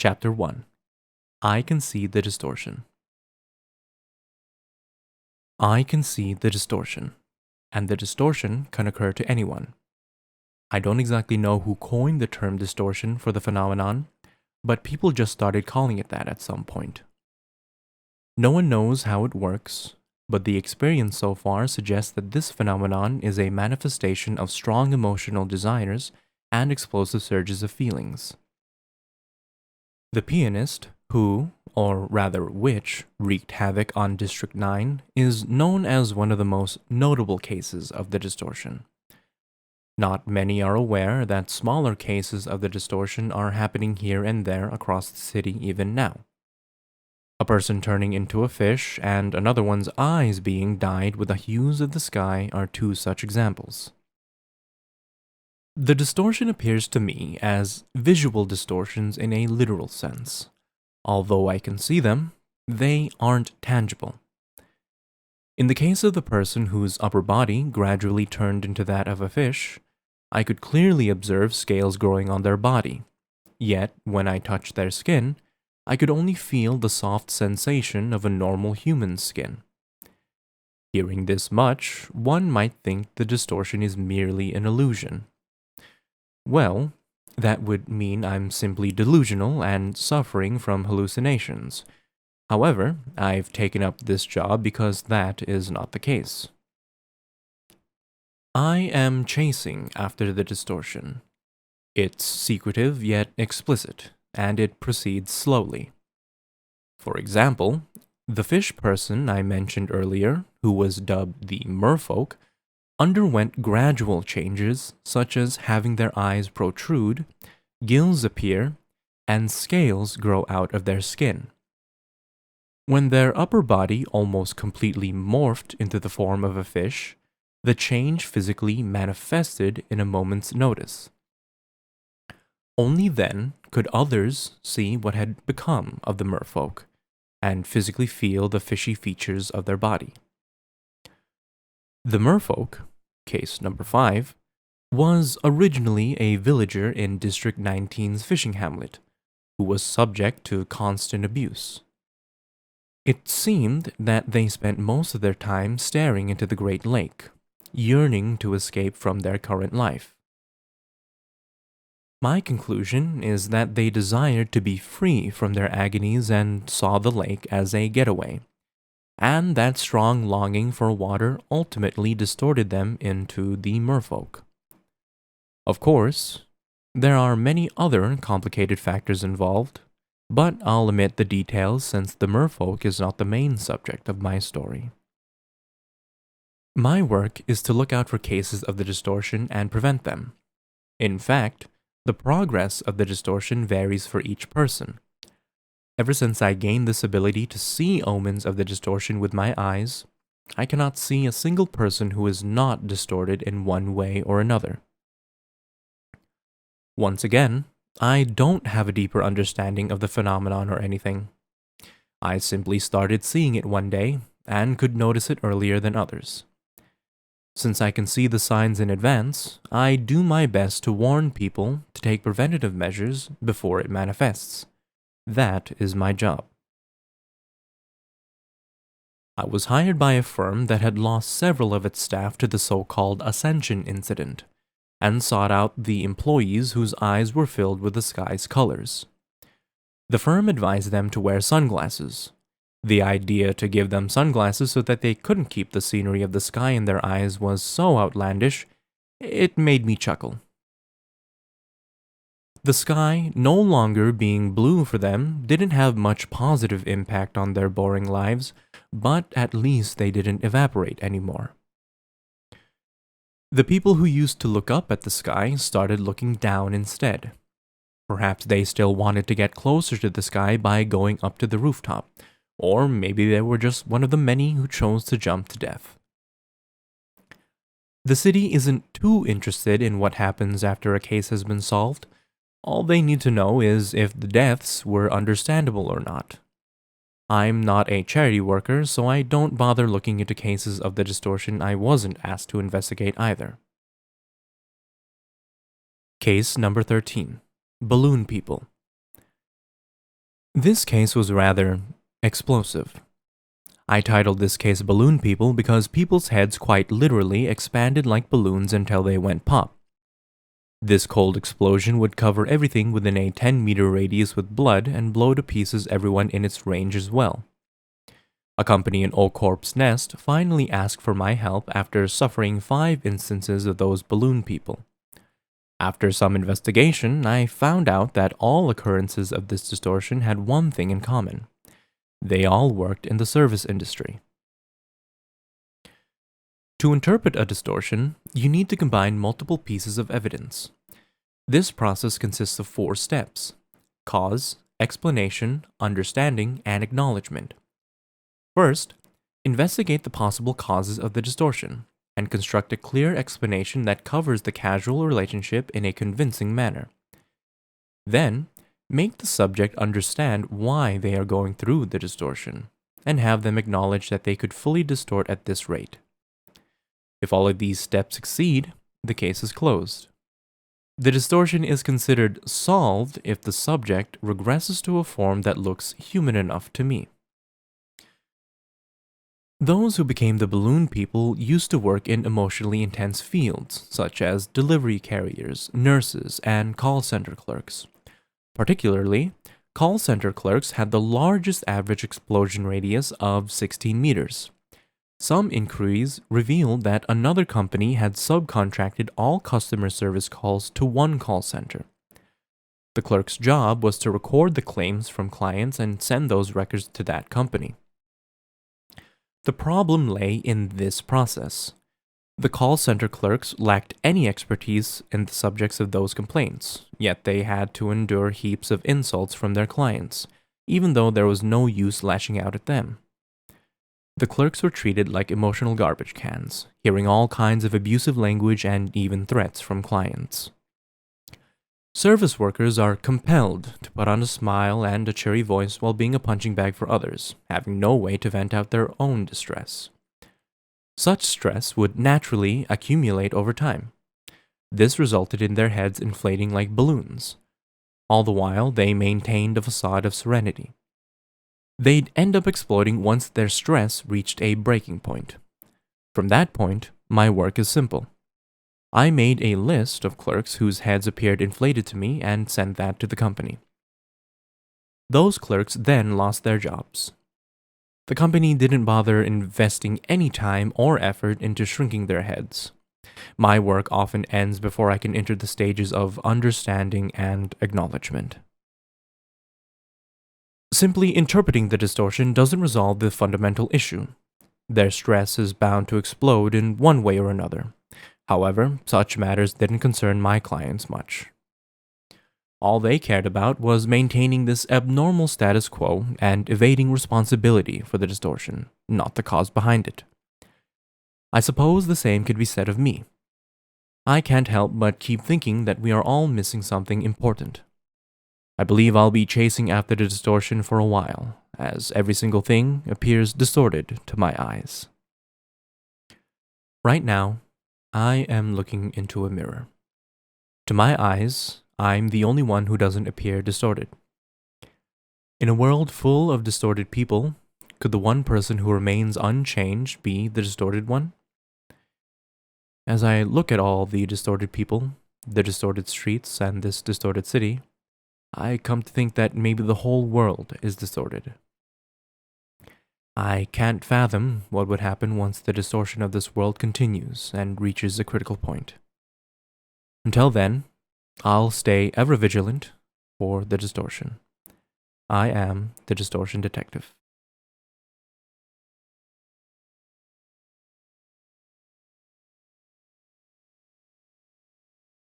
Chapter 1. I Can See the Distortion. I can see the distortion, and the distortion can occur to anyone. I don't exactly know who coined the term distortion for the phenomenon, but people just started calling it that at some point. No one knows how it works, but the experience so far suggests that this phenomenon is a manifestation of strong emotional desires and explosive surges of feelings. The pianist who, or rather which, wreaked havoc on District 9 is known as one of the most notable cases of the distortion. Not many are aware that smaller cases of the distortion are happening here and there across the city even now. A person turning into a fish and another one's eyes being dyed with the hues of the sky are two such examples. The distortion appears to me as visual distortions in a literal sense. Although I can see them, they aren't tangible. In the case of the person whose upper body gradually turned into that of a fish, I could clearly observe scales growing on their body. Yet, when I touched their skin, I could only feel the soft sensation of a normal human's skin. Hearing this much, one might think the distortion is merely an illusion. Well, that would mean I'm simply delusional and suffering from hallucinations. However, I've taken up this job because that is not the case. I am chasing after the distortion. It's secretive yet explicit, and it proceeds slowly. For example, the fish person I mentioned earlier, who was dubbed the merfolk, underwent gradual changes such as having their eyes protrude, gills appear, and scales grow out of their skin. When their upper body almost completely morphed into the form of a fish, the change physically manifested in a moment's notice. Only then could others see what had become of the merfolk, and physically feel the fishy features of their body. The merfolk, case number 5, was originally a villager in District 19's fishing hamlet, who was subject to constant abuse. It seemed that they spent most of their time staring into the Great Lake, yearning to escape from their current life. My conclusion is that they desired to be free from their agonies and saw the lake as a getaway, and that strong longing for water ultimately distorted them into the merfolk. Of course, there are many other complicated factors involved, but I'll omit the details since the merfolk is not the main subject of my story. My work is to look out for cases of the distortion and prevent them. In fact, the progress of the distortion varies for each person. Ever since I gained this ability to see omens of the distortion with my eyes, I cannot see a single person who is not distorted in one way or another. Once again, I don't have a deeper understanding of the phenomenon or anything. I simply started seeing it one day and could notice it earlier than others. Since I can see the signs in advance, I do my best to warn people to take preventative measures before it manifests. That is my job. I was hired by a firm that had lost several of its staff to the so-called Ascension incident, and sought out the employees whose eyes were filled with the sky's colors. The firm advised them to wear sunglasses. The idea to give them sunglasses so that they couldn't keep the scenery of the sky in their eyes was so outlandish, it made me chuckle. The sky no longer being blue for them didn't have much positive impact on their boring lives, but at least they didn't evaporate anymore. The people who used to look up at the sky started looking down instead. Perhaps they still wanted to get closer to the sky by going up to the rooftop, or maybe they were just one of the many who chose to jump to death. The city isn't too interested in what happens after a case has been solved. All they need to know is if the deaths were understandable or not. I'm not a charity worker, so I don't bother looking into cases of the distortion I wasn't asked to investigate either. Case number 13. Balloon People. This case was rather explosive. I titled this case Balloon People because people's heads quite literally expanded like balloons until they went pop. This cold explosion would cover everything within a 10-meter radius with blood and blow to pieces everyone in its range as well. A company in Oak Corp's Nest finally asked for my help after suffering 5 instances of those balloon people. After some investigation, I found out that all occurrences of this distortion had one thing in common. They all worked in the service industry. To interpret a distortion, you need to combine multiple pieces of evidence. This process consists of 4 steps: cause, explanation, understanding, and acknowledgement. First, investigate the possible causes of the distortion and construct a clear explanation that covers the causal relationship in a convincing manner. Then, make the subject understand why they are going through the distortion, and have them acknowledge that they could fully distort at this rate. If all of these steps succeed, the case is closed. The distortion is considered solved if the subject regresses to a form that looks human enough to me. Those who became the balloon people used to work in emotionally intense fields, such as delivery carriers, nurses, and call center clerks. Particularly, call center clerks had the largest average explosion radius of 16 meters. Some inquiries revealed that another company had subcontracted all customer service calls to one call center. The clerk's job was to record the claims from clients and send those records to that company. The problem lay in this process. The call center clerks lacked any expertise in the subjects of those complaints, yet they had to endure heaps of insults from their clients, even though there was no use lashing out at them. The clerks were treated like emotional garbage cans, hearing all kinds of abusive language and even threats from clients. Service workers are compelled to put on a smile and a cheery voice while being a punching bag for others, having no way to vent out their own distress. Such stress would naturally accumulate over time. This resulted in their heads inflating like balloons. All the while, they maintained a facade of serenity. They'd end up exploding once their stress reached a breaking point. From that point, my work is simple. I made a list of clerks whose heads appeared inflated to me and sent that to the company. Those clerks then lost their jobs. The company didn't bother investing any time or effort into shrinking their heads. My work often ends before I can enter the stages of understanding and acknowledgement. Simply interpreting the distortion doesn't resolve the fundamental issue. Their stress is bound to explode in one way or another. However, such matters didn't concern my clients much. All they cared about was maintaining this abnormal status quo and evading responsibility for the distortion, not the cause behind it. I suppose the same could be said of me. I can't help but keep thinking that we are all missing something important. I believe I'll be chasing after the distortion for a while, as every single thing appears distorted to my eyes. Right now, I am looking into a mirror. To my eyes, I'm the only one who doesn't appear distorted. In a world full of distorted people, could the one person who remains unchanged be the distorted one? As I look at all the distorted people, the distorted streets, and this distorted city, I come to think that maybe the whole world is distorted. I can't fathom what would happen once the distortion of this world continues and reaches a critical point. Until then, I'll stay ever vigilant for the distortion. I am the Distortion Detective.